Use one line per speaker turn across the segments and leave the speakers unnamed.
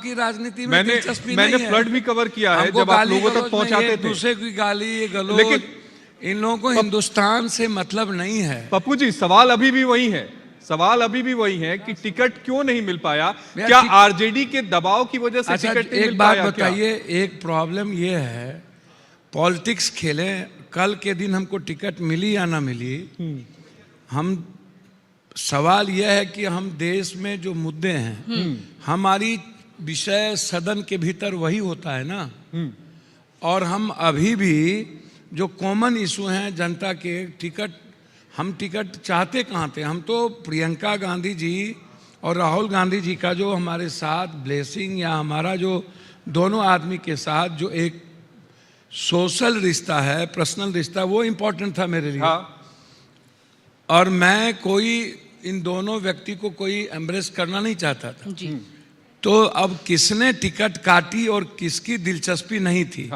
आपकी राजनीति में दिलचस्पी नहीं है।
मैंने फ्लड भी कवर किया है जब आप लोगों तक पहुंचाते थे।
दूसरे की गाली गलौज, लेकिन इन लोगों को हिंदुस्तान से मतलब नहीं है।
पप्पू जी, सवाल अभी भी वही है, सवाल अभी भी वही है कि टिकट क्यों नहीं मिल पाया? क्या आरजेडी के दबाव की वजह से टिकट नहीं मिल पाया?
एक बात बताइए, एक प्रॉब्लम ये है, पॉलिटिक्स खेले, कल के दिन हमको टिकट मिली या ना मिली, हम सवाल यह है कि हम देश में जो मुद्दे हैं, हमारी विषय सदन के भीतर वही होता है ना। और हम अभी भी जो कॉमन इशू हैं जनता के, हम टिकट चाहते कहाँ थे? हम तो प्रियंका गांधी जी और राहुल गांधी जी का जो हमारे साथ ब्लेसिंग, या हमारा जो दोनों आदमी के साथ जो एक सोशल रिश्ता है, पर्सनल रिश्ता, वो इम्पोर्टेंट था मेरे लिए। और मैं कोई इन दोनों व्यक्ति को कोई एम्ब्रेस करना नहीं चाहता था जी। तो अब किसने टिकट काटी और किसकी दिलचस्पी नहीं थी,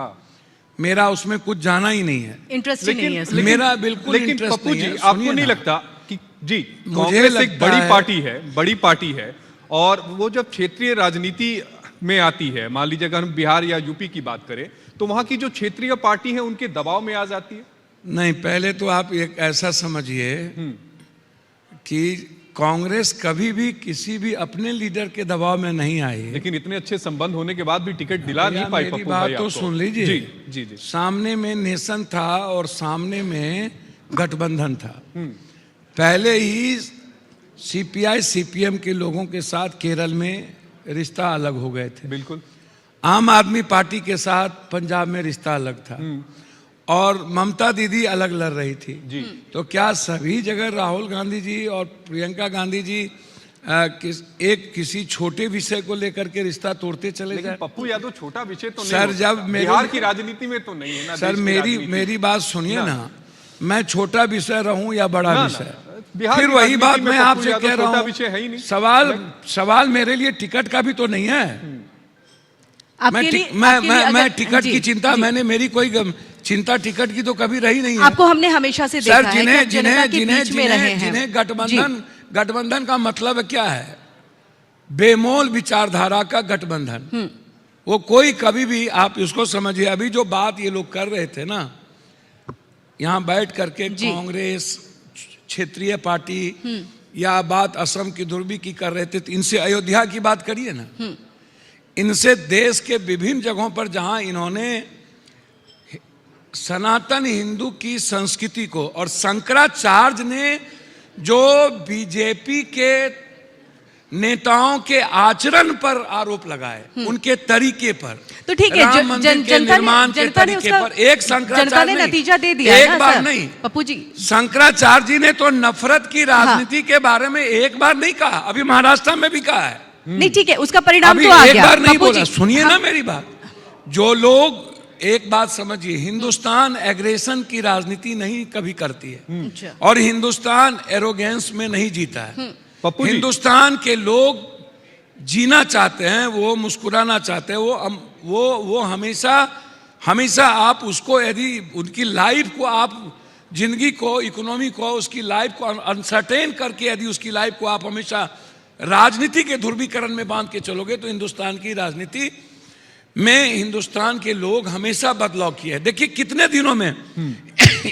मेरा उसमें कुछ जाना ही नहीं है, इंटरेस्ट नहीं है, मेरा बिल्कुल इंटरेस्ट नहीं है।
आपको नहीं लगता कि जी कांग्रेस एक बड़ी पार्टी है और वो जब क्षेत्रीय राजनीति में आती है, मान लीजिए अगर हम बिहार या यूपी की बात करें, तो वहां की जो क्षेत्रीय पार्टी है उनके दबाव में आ जाती है?
नहीं, पहले तो आप एक ऐसा समझिए कि कांग्रेस कभी भी किसी भी अपने लीडर के दबाव में नहीं आई।
लेकिन इतने अच्छे संबंध होने के बाद भी टिकट दिला नहीं पाई।
मेरी बात तो सुन लीजिए। जी, जी, जी। सामने में नेशन था और सामने में गठबंधन था। पहले ही सीपीआई सीपीएम के लोगों के साथ केरल में रिश्ता अलग हो गए थे।
बिल्कुल।
आम आदमी पार्टी के साथ पंजाब में रिश्ता अलग था और ममता दीदी अलग लड़ रही थी जी। तो क्या सभी जगह राहुल गांधी जी और प्रियंका गांधी जी किसी छोटे विषय को लेकर के रिश्ता तोड़ते चले जाए?
पप्पू यादव छोटा विषय तो नहीं
सर, जब
बिहार की राजनीति में तो नहीं है ना
सर। मेरी बात सुनिए ना, मैं छोटा विषय रहूं या बड़ा विषय, फिर वही बात मैं आपसे कह रहा हूँ। सवाल मेरे लिए टिकट का भी तो नहीं है। मैं टिकट की चिंता, मैंने मेरी कोई चिंता टिकट की तो कभी रही नहीं है।
आपको हमने हमेशा से देखा है कि
जिन्हें गठबंधन का मतलब क्या है? बेमोल विचारधारा का गठबंधन। वो कोई कभी भी, आप इसको समझिए, अभी जो बात ये लोग कर रहे थे ना, यहाँ बैठ करके कांग्रेस, क्षेत्रीय पार्टी, या बात असम की दुर्बी की कर रहे थे, तो इनसे अयोध्या की बात करिए ना। इनसे देश के विभिन्न जगहों पर जहां इन्होंने सनातन हिंदू की संस्कृति को, और शंकराचार्य ने जो बीजेपी के नेताओं के आचरण पर आरोप लगाए, उनके तरीके पर,
तो ठीक है,
निर्माण के तरीके पर, एक शंकराचार्य
ने नतीजा दे दिया
एक बार नहीं
पप्पू जी,
शंकराचार्य जी ने तो नफरत की राजनीति के बारे में एक बार नहीं कहा, अभी महाराष्ट्र में भी कहा है।
नहीं, ठीक है, उसका परिणाम तो आ गया।
एक बार नहीं बोला, सुनिए ना मेरी बात। जो लोग, एक बात समझिए, हिंदुस्तान एग्रेशन की राजनीति नहीं कभी करती है और हिंदुस्तान एरोगेंस में नहीं जीता है। हिंदुस्तान के लोग जीना चाहते हैं, वो मुस्कुराना चाहते हैं, वो हमेशा आप उसको, यदि उनकी लाइफ को, आप जिंदगी को, इकोनॉमी को, उसकी लाइफ को अनसर्टेन करके यदि उसकी लाइफ को आप हमेशा राजनीति के ध्रुवीकरण में बांध के चलोगे, तो हिंदुस्तान की राजनीति में हिंदुस्तान के लोग हमेशा बदलाव किए हैं। देखिए कितने दिनों में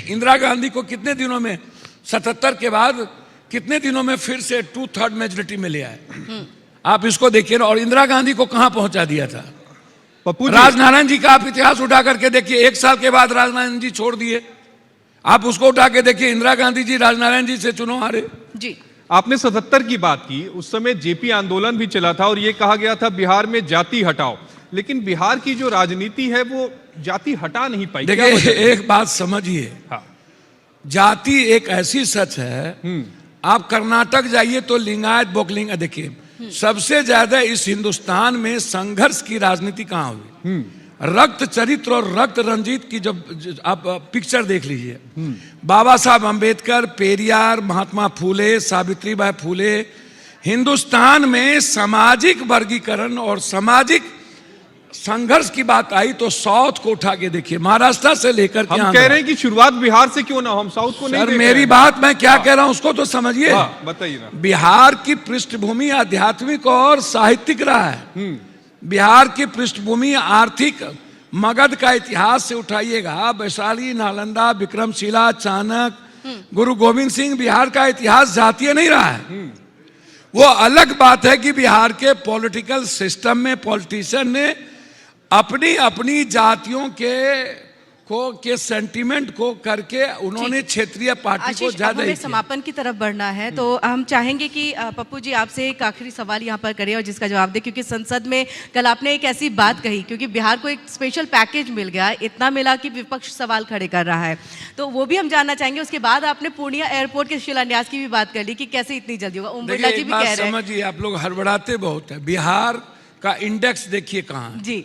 इंदिरा गांधी को, कितने दिनों में 77 के बाद कितने दिनों में फिर से 2/3 मेजोरिटी में ले आए। आप इसको देखिए ना। और इंदिरा गांधी को कहां पहुंचा दिया था? राजनारायण जी का आप इतिहास उठा करके देखिए, 1 साल के बाद राजनारायण जी छोड़ दिए। आप उसको उठा के देखिए, इंदिरा गांधी जी राजनारायण जी से चुनाव हारे
जी।
आपने 77 की बात की, उस समय जेपी आंदोलन भी चला था और यह कहा गया था बिहार में जाति हटाओ, लेकिन बिहार की जो राजनीति है वो जाति हटा नहीं पाई।
देखिए एक बात समझिए, जाति एक ऐसी सच है, आप कर्नाटक जाइए तो लिंगायत बोकलिंग, देखिए सबसे ज्यादा इस हिंदुस्तान में संघर्ष की राजनीति कहां हुई? रक्त चरित्र और रक्त रंजित की जब आप पिक्चर देख लीजिए, बाबा साहब अंबेडकर, पेरियार, महात्मा फूले, सावित्रीबाई फूले, हिंदुस्तान में सामाजिक वर्गीकरण और सामाजिक संघर्ष की बात आई तो साउथ को उठा के देखिए, महाराष्ट्र से लेकर के
हम कह रहे हैं कि शुरुआत बिहार से क्यों ना, हम साउथ को नहीं।
सर मेरी बात मैं क्या कह रहा हूं उसको तो समझिए।
बताइए ना।
बिहार की पृष्ठभूमि आध्यात्मिक और साहित्यिक रहा है। बिहार की पृष्ठभूमि आर्थिक मगध का इतिहास से उठाइएगा, वैशाली, नालंदा, विक्रमशिला, चाणक्य, गुरु गोविंद सिंह, बिहार का इतिहास जातीय नहीं रहा है। वो अलग बात है कि बिहार के पॉलिटिकल सिस्टम में पॉलिटिशियन ने अपनी अपनी जातियों के सेंटिमेंट को करके उन्होंने क्षेत्रीय पार्टी को ज्यादा
हमें समापन की तरफ बढ़ना है, तो हम चाहेंगे कि पप्पू जी आपसे एक आखिरी सवाल यहाँ पर करें और जिसका जवाब दें, क्योंकि संसद में कल आपने एक ऐसी बात कही, क्योंकि बिहार को एक स्पेशल पैकेज मिल गया, इतना मिला कि विपक्ष सवाल खड़े कर रहा है, तो वो भी हम जानना चाहेंगे। उसके बाद आपने पूर्णिया एयरपोर्ट के शिलान्यास की भी बात कर ली कि कैसे इतनी जल्दी होगा। ओम बिरला जी भी कह रहे हैं।
समझिए, आप लोग हड़बड़ाते बहुत है। बिहार का इंडेक्स देखिए कहाँ
जी,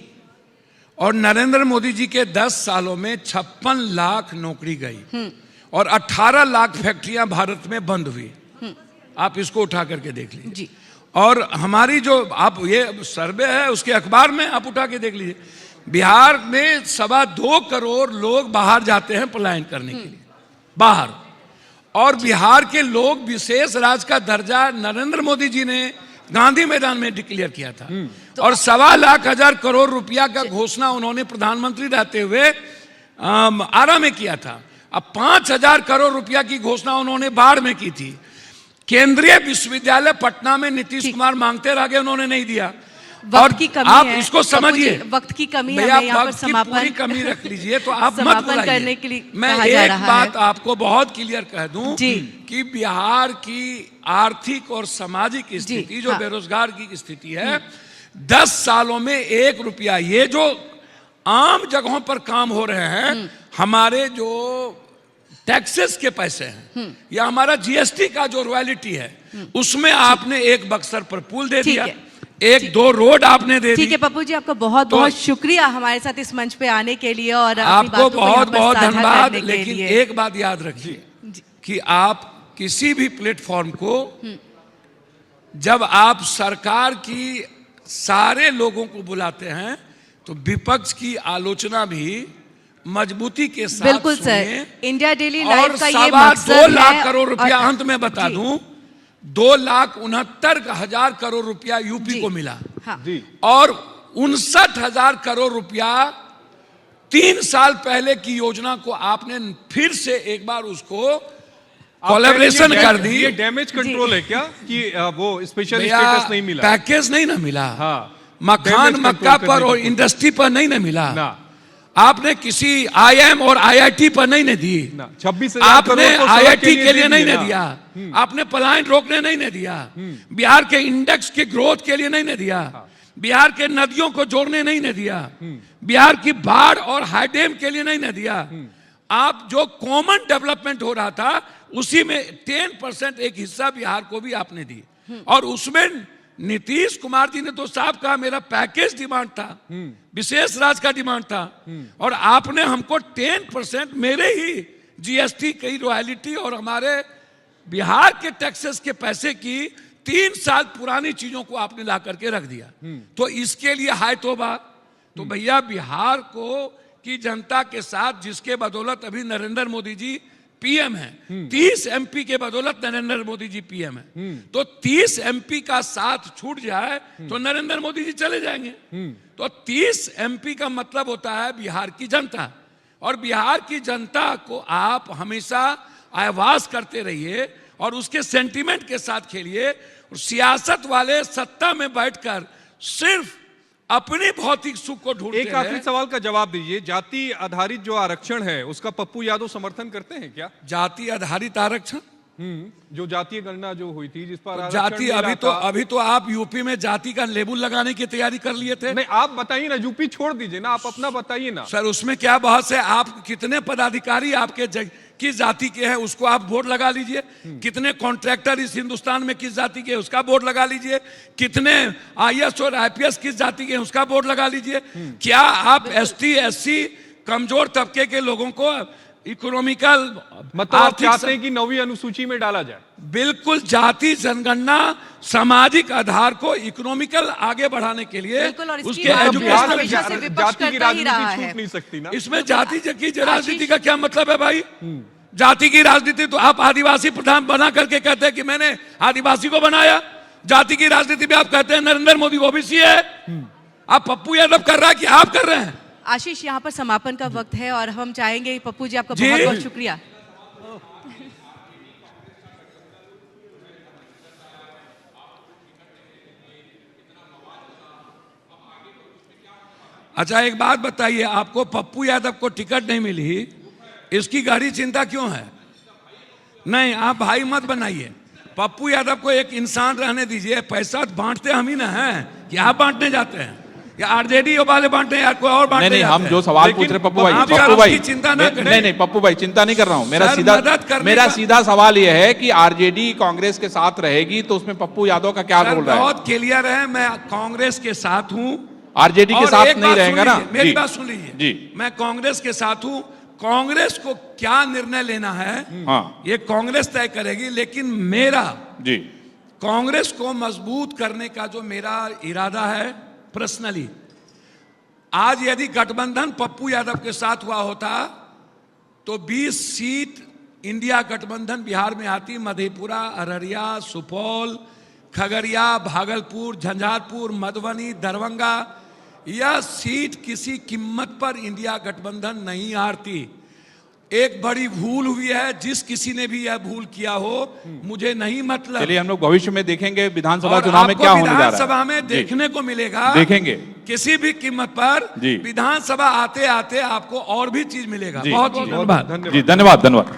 और नरेंद्र मोदी जी के 10 सालों में 56 लाख नौकरी गई और 18 लाख फैक्ट्रियां भारत में बंद हुई। आप इसको उठा करके देख लीजिए
जी।
और हमारी जो आप ये सर्वे है उसके अखबार में आप उठा के देख लीजिए, बिहार में 2.25 करोड़ लोग बाहर जाते हैं पलायन करने के लिए बाहर, और बिहार के लोग विशेष राज्य का दर्जा नरेंद्र मोदी जी ने गांधी मैदान में डिक्लेयर किया था और 1,25,000 करोड़ रुपया का घोषणा उन्होंने प्रधानमंत्री रहते हुए आरा में किया था। अब 5,000 करोड़ रुपया की घोषणा उन्होंने बाढ़ में की थी। केंद्रीय विश्वविद्यालय पटना में नीतीश कुमार मांगते रह गए, उन्होंने नहीं दिया। और
की कमी
आप
है,
इसको समझिए,
वक्त की कमी है,
भैया
यहाँ पर
वक्त की पूरी कमी रख लीजिए तो आप मत
समापन करने के लिए
मैं
कहा जा
एक
रहा
बात
है।
आपको बहुत क्लियर कह दूं
जी।
कि बिहार की आर्थिक और सामाजिक स्थिति जो
हाँ।
बेरोजगार की स्थिति है, 10 सालों में 1 रुपया, ये जो आम जगहों पर काम हो रहे हैं, हमारे जो टैक्सेस के पैसे हैं या हमारा जीएसटी का जो रॉयल्टी है, उसमें आपने एक बक्सर पर पुल दे दिया, 1-2 रोड आपने दे दी।
ठीक है पप्पू जी, आपका बहुत बहुत शुक्रिया हमारे साथ इस मंच पे आने के लिए और अपनी
आपको
बातों को यहाँ
बहुत
पर
बहुत
साझा
धन्यवाद।
करने के
लेकिन
लिए।
एक बात याद रखिए कि आप किसी भी प्लेटफॉर्म को जब आप सरकार की सारे लोगों को बुलाते हैं तो विपक्ष की आलोचना भी मजबूती के साथ
बिल्कुल
सुनिए।
सर, इंडिया डेली
और
लाइव का ये
2.25 लाख
है।
करोड़ रुपया,
और-
अंत में बता दूं, 2,69,000 करोड़ रुपया यूपी
जी।
को मिला
हाँ।
जी।
और 59,000 करोड़ रुपया 3 साल पहले की योजना को आपने फिर से एक बार उसको कोलैबोरेशन कर दी।
ये डैमेज कंट्रोल है क्या कि वो स्पेशल
भैया,
स्टेटस नहीं मिला?
पैकेज नहीं ना मिला।
हाँ।
मखान
Damage
मक्का
control
पर
करने
और
की
इंडस्ट्री पर नहीं ना मिला
ना।
आपने किसी आईएम और आईआईटी पर नहीं ना दी
ना। 26,000
आपने
करोड़ तो
आईआईटी के लिए
दे
नहीं
दिए
ना
ना।
दिया, आपने पलायन रोकने नहीं ना दिया, बिहार के इंडेक्स के ग्रोथ के लिए नहीं ना दिया, बिहार के नदियों को जोड़ने नहीं ना दिया, बिहार की बाढ़ और हाई डैम के लिए नहीं ना दिया। आप जो कॉमन डेवलपमेंट हो रहा था उसी में 10% एक हिस्सा बिहार को भी आपने दी, और उसमें नीतीश कुमार जी ने तो साफ कहा मेरा पैकेज डिमांड था, विशेष राज्य का डिमांड था, और आपने हमको 10% मेरे ही जीएसटी की रॉयल्टी और हमारे बिहार के टैक्सेस के पैसे की 3 साल पुरानी चीजों को आपने ला करके रख दिया। तो इसके लिए हाय तौबा। तो भैया बिहार को की जनता के साथ जिसके बदौलत अभी नरेंद्र मोदी जी पीएम है, 30 एमपी के बदौलत नरेंद्र मोदी जी पीएम है, तो 30 एमपी का साथ छूट जाए तो नरेंद्र मोदी जी चले जाएंगे। तो 30 एमपी का मतलब होता है बिहार की जनता, और बिहार की जनता को आप हमेशा आवाज करते रहिए और उसके सेंटीमेंट के साथ खेलिए। और सियासत वाले सत्ता में बैठकर सिर्फ अपनी भौतिक सुख को ढूंढते
एक आखिरी सवाल का जवाब दीजिए, जाति आधारित जो आरक्षण है उसका पप्पू यादव समर्थन करते हैं क्या?
जाति आधारित आरक्षण,
जो जातीय गणना जो हुई थी जिस पर
जाति, अभी तो आप यूपी में जाति का लेबल लगाने की तैयारी कर लिए थे।
नहीं, आप बताइए ना, यूपी छोड़ दीजिए ना, आप अपना बताइए ना।
सर उसमें क्या बहस है? आप कितने पदाधिकारी आपके किस जाति के हैं उसको आप वोट लगा लीजिए, कितने कॉन्ट्रैक्टर इस हिंदुस्तान में किस जाति के हैं उसका वोट लगा लीजिए, कितने आईएएस और आईपीएस किस जाति के हैं उसका वोट लगा लीजिए। क्या आप एसटी एससी कमजोर तबके के लोगों को इकोनॉमिकल
मतलब आप चाहते हैं कि 9वीं अनुसूची में डाला जाए?
बिल्कुल, जाति जनगणना सामाजिक आधार को इकोनॉमिकल आगे बढ़ाने के लिए उसके एजुकेशन,
जाति की राजनीति छूट नहीं सकती ना
इसमें जाति की राजनीति का क्या मतलब है भाई? जाति की राजनीति तो आप आदिवासी प्रधान बना करके कहते हैं कि मैंने आदिवासी को बनाया, जाति की राजनीति में आप कहते हैं नरेंद्र मोदी ओबीसी है। अब पप्पू यादव कर रहा है कि आप कर रहे हैं?
आशीष, यहाँ पर समापन का वक्त है और हम चाहेंगे पप्पू जी आपका
जी।
बहुत बहुत शुक्रिया।
अच्छा एक बात बताइए, आपको पप्पू यादव को टिकट नहीं मिली, इसकी गहरी चिंता क्यों है? नहीं, आप भाई मत बनाइए। पप्पू यादव को एक इंसान रहने दीजिए। पैसा बांटते हम ही ना हैं कि आप बांटने जाते हैं या आरजेडी वाले बांटते हैं या कोई और बांटने
नहीं,
जाते
हम
हैं।
जो सवाल
लेकिन
पूछ रहे पप्पू भाई,
आप
पप्पू भाई
आपकी चिंता ना करें।
नहीं पप्पू भाई चिंता नहीं कर रहा हूं।
सर,
मेरा सीधा सवाल यह है कि आरजेडी कांग्रेस के साथ रहेगी तो उसमें पप्पू यादव का क्या
सर,
रोल रहा है?
बहुत क्लियर है, मैं कांग्रेस के साथ हूं।
आरजेडी के
और
साथ
एक
नहीं
बात
रहेगा
सुन
ना?
लीजिए, मेरी
जी,
बात सुन लीजिए
जी।
मैं कांग्रेस के साथ हूं। कांग्रेस को क्या निर्णय लेना है
हाँ
ये कांग्रेस तय करेगी, लेकिन मेरा
जी
कांग्रेस को मजबूत करने का जो मेरा इरादा है पर्सनली, आज यदि गठबंधन पप्पू यादव के साथ हुआ होता तो 20 सीट इंडिया गठबंधन बिहार में आती। मधेपुरा, अररिया, सुपौल, खगड़िया, भागलपुर, झंझारपुर, मधुबनी, दरभंगा, यह सीट किसी कीमत पर इंडिया गठबंधन नहीं हारती। एक बड़ी भूल हुई है, जिस किसी ने भी यह भूल किया हो, मुझे नहीं मतलब।
चलिए हम लोग भविष्य में देखेंगे विधानसभा
और
चुनाव में
आपको
क्या होने जा रहा है।
विधानसभा में
जी,
देखने को मिलेगा,
देखेंगे
किसी भी कीमत पर
जी।
विधानसभा आते आते आपको और भी चीज मिलेगा।
जी।
बहुत बहुत धन्यवाद।
धन्यवाद।
जी, धन्यवाद धन्यवाद।